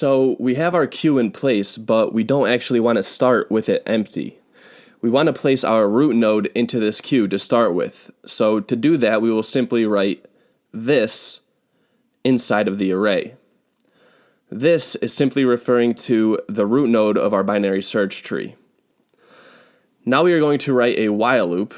So we have our queue in place, but we don't actually want to start with it empty. We want to place our root node into this queue to start with. So to do that, we will simply write this inside of the array. This is simply referring to the root node of our binary search tree. Now we are going to write a while loop.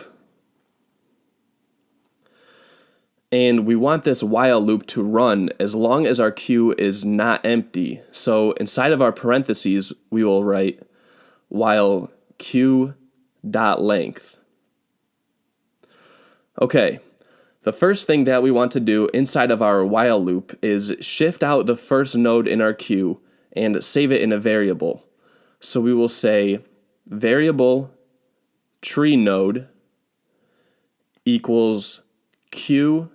And we want this while loop to run as long as our queue is not empty. So inside of our parentheses, we will write while queue.length. Okay, the first thing that we want to do inside of our while loop is shift out the first node in our queue and save it in a variable. So we will say variable tree node equals queue.shift.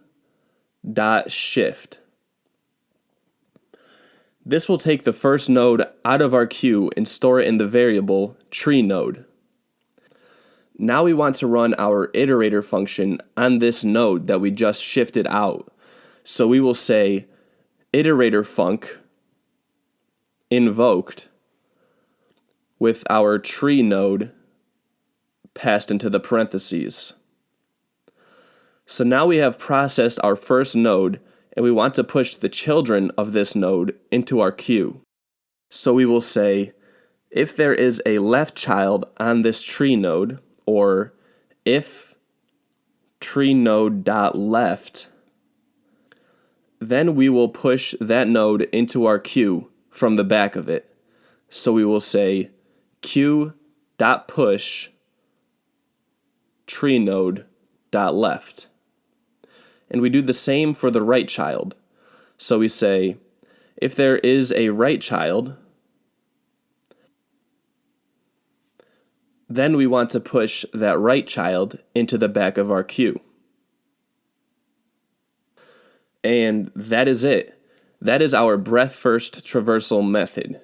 This will take the first node out of our queue and store it in the variable tree node. Now we want to run our iterator function on this node that we just shifted out. So we will say iterator func invoked with our tree node passed into the parentheses. So now we have processed our first node, and we want to push the children of this node into our queue. So we will say, if there is a left child on this tree node, or if tree node.left, then we will push that node into our queue from the back of it. So we will say queue.push tree node.left. And we do the same for the right child. So we say, if there is a right child, then we want to push that right child into the back of our queue. And that is it. That is our Breadth First Traversal method.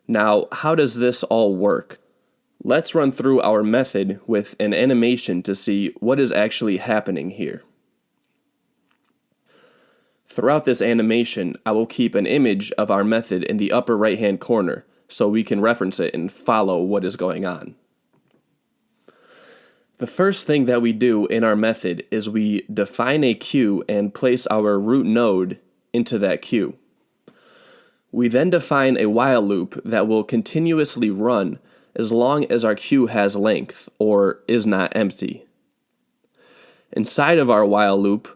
Now, how does this all work? Let's run through our method with an animation to see what is actually happening here. Throughout this animation, I will keep an image of our method in the upper right-hand corner so we can reference it and follow what is going on. The first thing that we do in our method is we define a queue and place our root node into that queue. We then define a while loop that will continuously run as long as our queue has length or is not empty. Inside of our while loop,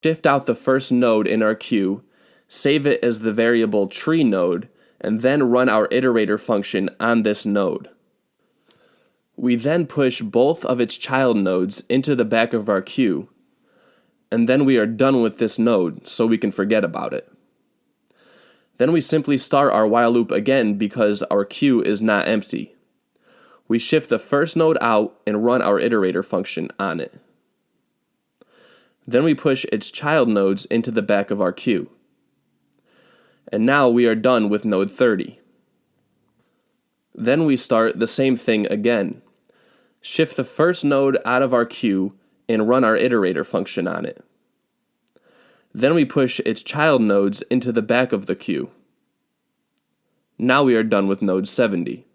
shift out the first node in our queue, save it as the variable tree node, and then run our iterator function on this node. We then push both of its child nodes into the back of our queue, and then we are done with this node so we can forget about it. Then we simply start our while loop again because our queue is not empty. We shift the first node out and run our iterator function on it. Then we push its child nodes into the back of our queue. And now we are done with node 30. Then we start the same thing again. Shift the first node out of our queue and run our iterator function on it. Then we push its child nodes into the back of the queue. Now we are done with node 70.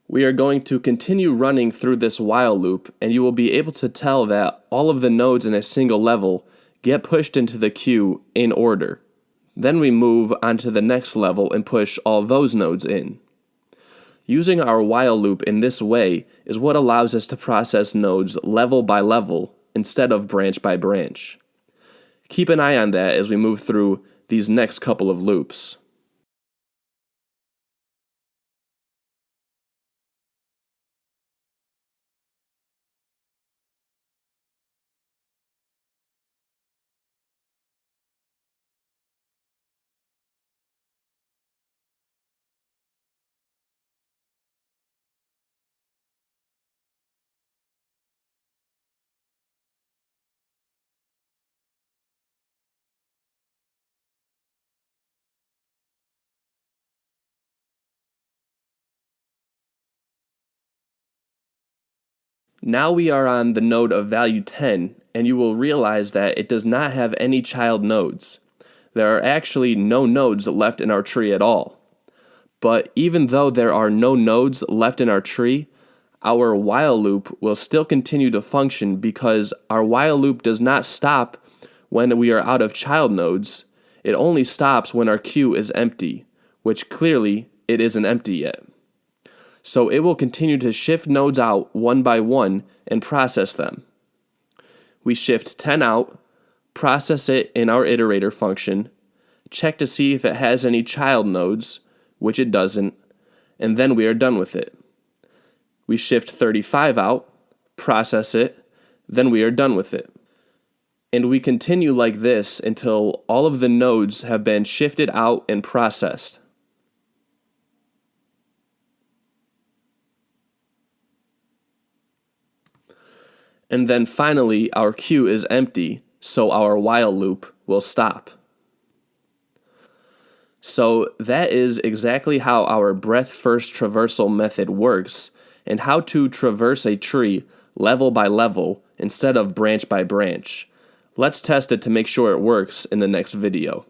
We are going to continue running through this while loop, and you will be able to tell that all of the nodes in a single level get pushed into the queue in order. Then we move on to the next level and push all those nodes in. Using our while loop in this way is what allows us to process nodes level by level instead of branch by branch. Keep an eye on that as we move through these next couple of loops. Now we are on the node of value 10, and you will realize that it does not have any child nodes. there are actually no nodes left in our tree at all. But even though there are no nodes left in our tree, our while loop will still continue to function because our while loop does not stop when we are out of child nodes. It only stops when our queue is empty, which clearly it isn't empty yet. So it will continue to shift nodes out one by one and process them. We shift 10 out, process it in our iterator function, check to see if it has any child nodes, which it doesn't, and then we are done with it. We shift 35 out, process it, then we are done with it. And we continue like this until all of the nodes have been shifted out and processed. And then finally, our queue is empty, so our while loop will stop. So that is exactly how our Breadth First Traversal method works, and how to traverse a tree level by level instead of branch by branch. Let's test it to make sure it works in the next video.